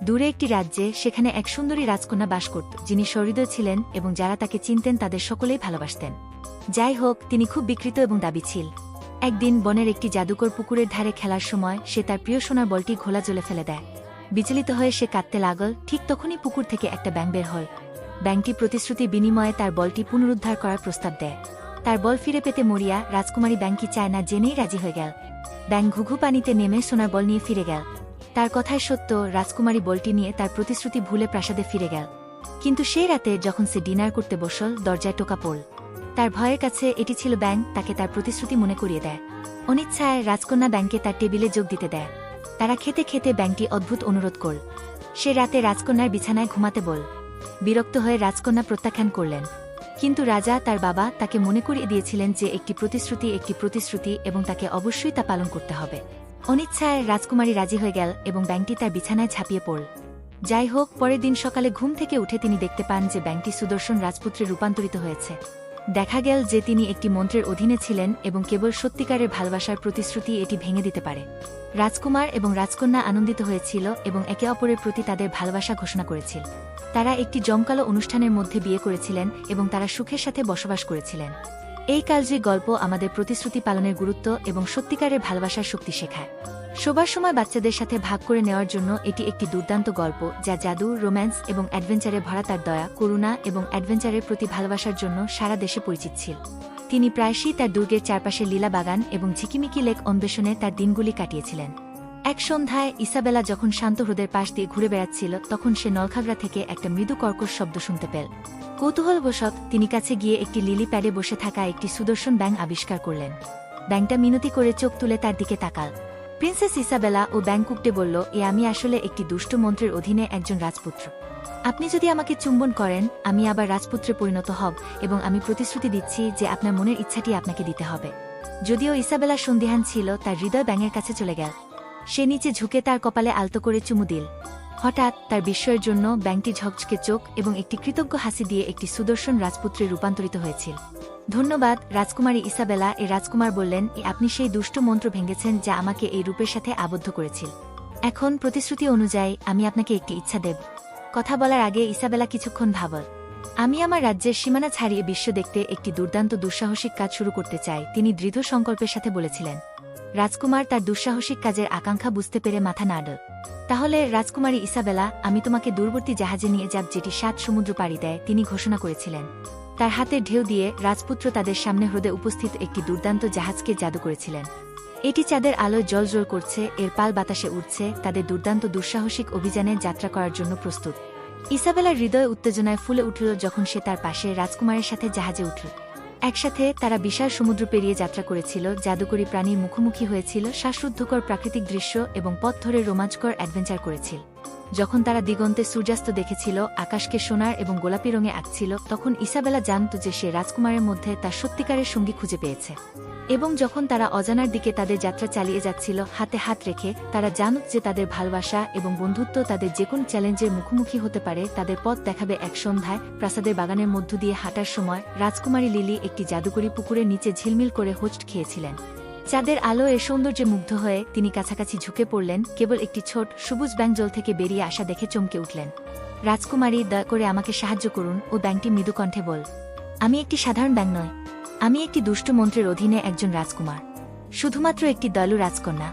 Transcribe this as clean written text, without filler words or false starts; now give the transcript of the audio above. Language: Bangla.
দূরে একটি রাজ্যে সেখানে এক সুন্দরী রাজকন্যা বাস করত, যিনি সহৃদয় ছিলেন এবং যারা তাকে চিনতেন তাদের সকলেই ভালোবাসতেন। যাই হোক, তিনি খুব বিকৃত এবং দাবিশীল। একদিন বনের একটি জাদুকর পুকুরের ধারে খেলার সময় সে তার প্রিয় সোনার বলটি ঘোলা জলে ফেলে দেয়। বিচলিত হয়ে সে কাঁদতে লাগল। ঠিক তখনই পুকুর থেকে একটা ব্যাঙ বের হয়। ব্যাঙটি প্রতিশ্রুতি বিনিময়ে তার বলটি পুনরুদ্ধার করার প্রস্তাব দেয়। তার বল ফিরে পেতে মরিয়া রাজকুমারী ব্যাঙকে চায় না জেনেই রাজি হয়ে গেল। ব্যাঙ ঘুঘু পানিতে নেমে সোনার বল নিয়ে ফিরে গেল। তার কথায় সত্য, রাজকুমারী বলটি নিয়ে তার প্রতিশ্রুতি ভুলে প্রাসাদে ফিরে গেল। কিন্তু সেই রাতে যখন সে ডিনার করতে বসল, দরজায় টোকা পড়ল। তার ভয়ের কাছে এটি ছিল ব্যাঙ, তাকে তার প্রতিশ্রুতি মনে করিয়ে দেয়। অনিচ্ছায় রাজকন্যা ব্যাঙকে তার টেবিলে যোগ দিতে দেয়। তারা খেতে খেতে ব্যাঙটি অদ্ভুত অনুরোধ করল। সে রাতে রাজকন্যার বিছানায় ঘুমাতে বল। বিরক্ত হয়ে রাজকন্যা প্রত্যাখ্যান করলেন। কিন্তু রাজা তার বাবা তাকে মনে করিয়ে দিয়েছিলেন যে একটি প্রতিশ্রুতি এবং তাকে অবশ্যই তা পালন করতে হবে। অনিচ্ছায় রাজকুমারী রাজি হয়ে গেল এবং ব্যাঙটি তার বিছানায় ঝাঁপিয়ে পড়ল। যাই হোক, পরের দিন সকালে ঘুম থেকে উঠে তিনি দেখতে পান যে ব্যাঙটি সুদর্শন রাজপুত্রে রূপান্তরিত হয়েছে। দেখা গেল যে তিনি একটি মন্ত্রের অধীনে ছিলেন এবং কেবল সত্যিকারের ভালোবাসার প্রতিশ্রুতি এটি ভেঙে দিতে পারে। রাজকুমার এবং রাজকন্যা আনন্দিত হয়েছিল এবং একে অপরের প্রতি তাদের ভালোবাসা ঘোষণা করেছিল। তারা একটি জমকালো অনুষ্ঠানের মধ্যে বিয়ে করেছিলেন এবং তারা সুখের সাথে বসবাস করেছিলেন। এই কালজয়ী গল্প আমাদের প্রতিশ্রুতি পালনের গুরুত্ব এবং সত্যিকারের ভালোবাসার শক্তি শেখায়। শোবার সময় বাচ্চাদের সাথে ভাগ করে নেওয়ার জন্য এটি একটি দুর্দান্ত গল্প, যা জাদু, রোম্যান্স এবং অ্যাডভেঞ্চারে ভরা। তার দয়া, করুণা এবং অ্যাডভেঞ্চারের প্রতি ভালোবাসার জন্য সারা দেশে পরিচিত ছিল। তিনি প্রায়শই তার দুর্গের চারপাশে লীলা বাগান এবং ঝিকিমিকি লেক অন্বেষণে তার দিনগুলি কাটিয়েছিলেন। এক সন্ধ্যায় ইসাবেলা যখন শান্ত হ্রদের পাশ দিয়ে ঘুরে বেড়াচ্ছিল, তখন সে নলখাগড়া থেকে একটা মৃদু কর্কশ শব্দ শুনতে পেল। কৌতূহলবশত তিনি কাছে গিয়ে একটি লিলি প্যাডে বসে থাকা একটি সুদর্শন ব্যাঙ আবিষ্কার করলেন। ব্যাঙটা মিনতি করে চোখ তুলে তার দিকে তাকাল। প্রিন্সেস ইসাবেলা ও ব্যাঙ কুকটে বলল, আমি আসলে একটি দুষ্ট মন্ত্রের অধীনে একজন রাজপুত্র। আপনি যদি আমাকে চুম্বন করেন, আমি আবার রাজপুত্রে পরিণত হব এবং আমি প্রতিশ্রুতি দিচ্ছি যে আপনার মনের ইচ্ছাটি আপনাকে দিতে হবে। যদিও ইসাবেলা সন্দিহান ছিল, তার হৃদয় ব্যাঙের কাছে চলে গেল। সে নিচে ঝুঁকে তার কপালে আলতো করে চুমু দিল। হঠাৎ তার বিস্ময়ের জন্য ব্যাঙটি ঝকঝকে চোখ এবং একটি কৃতজ্ঞ হাসি দিয়ে একটি সুদর্শন রাজপুত্রে রূপান্তরিত হয়েছিল। ধন্যবাদ রাজকুমারী ইসাবেলা। রাজকুমার বললেন, আপনি সেই দুষ্ট মন্ত্র ভেঙেছেন যা আমাকে এই রূপের সাথে আবদ্ধ করেছিল। এখন প্রতিশ্রুতি অনুযায়ী আমি আপনাকে একটি ইচ্ছা দেব। কথা বলার আগে ইসাবেলা কিছুক্ষণ ভাবল। আমি আমার রাজ্যের সীমানা ছাড়িয়ে বিশ্ব দেখতে একটি দুর্দান্ত দুঃসাহসিক কাজ শুরু করতে চাই, তিনি দৃঢ় সংকল্পের সাথে বলেছিলেন। রাজকুমার তার দুঃসাহসিক কাজের আকাঙ্ক্ষা বুঝতে পেরে মাথা নাড়ল। তাহলে রাজকুমারী ইসাবেলা, আমি তোমাকে দূরবর্তী জাহাজে নিয়ে যাব যেটি 7 সমুদ্র পাড়ি দেয়, তিনি ঘোষণা করেছিলেন। তার হাতের ঢেউ দিয়ে রাজপুত্র তাদের সামনে হ্রদে উপস্থিত একটি দুর্দান্ত জাহাজকে জাদু করেছিলেন। এটি চাঁদের আলোয় জ্বলজ্বল করছে, এর পাল বাতাসে উঠছে, তাদের দুর্দান্ত দুঃসাহসিক অভিযানে যাত্রা করার জন্য প্রস্তুত। ইসাবেলার হৃদয় উত্তেজনায় ফুলে উঠল যখন সে তার পাশে রাজকুমারের সাথে জাহাজে উঠল। একসাথে তারা বিশাল সমুদ্র পেরিয়ে যাত্রা করেছিল, জাদুকরী প্রাণীর মুখোমুখি হয়েছিল, শ্বাসরুদ্ধকর প্রাকৃতিক দৃশ্য এবং পথ ধরে রোমাঞ্চকর অ্যাডভেঞ্চার করেছিল। যখন তারা দিগন্তে সূর্যাস্ত দেখেছিল, আকাশকে সোনার এবং গোলাপি রঙে আঁকছিল, তখন ইসাবেলা জানত যে সে রাজকুমারের মধ্যে তার সত্যিকারের সঙ্গী খুঁজে পেয়েছে। এবং যখন তারা অজানার দিকে তাদের যাত্রা চালিয়ে যাচ্ছিল, হাতে হাত রেখে, তারা জানত যে তাদের ভালোবাসা এবং বন্ধুত্ব তাদের যে কোনো চ্যালেঞ্জের মুখোমুখি হতে পারে। তাদের পথ দেখাবে এক সন্ধ্যায় প্রাসাদের বাগানের মধ্য দিয়ে হাঁটার সময় রাজকুমারী লিলি একটি জাদুকরী পুকুরের নিচে ঝিলমিল করে হোঁচট খেয়েছিলেন। চাঁদের আলো এর সৌন্দর্যে মুগ্ধ হয়ে তিনি কাছাকাছি ঝুঁকে পড়লেন। কেবল একটি ছোট সবুজ ব্যাঙ জল থেকে বেরিয়ে আসা দেখে চমকে উঠলেন। রাজকুমারী, দয়া করে আমাকে সাহায্য করুন। ও ব্যাঙটি মৃদু কণ্ঠে বল, আমি একটি সাধারণ ব্যাঙ নয়, আমি একটি দুষ্ট মন্ত্রের অধীনে একজন রাজকুমার, শুধুমাত্র একটি দয়ালু রাজকন্যা।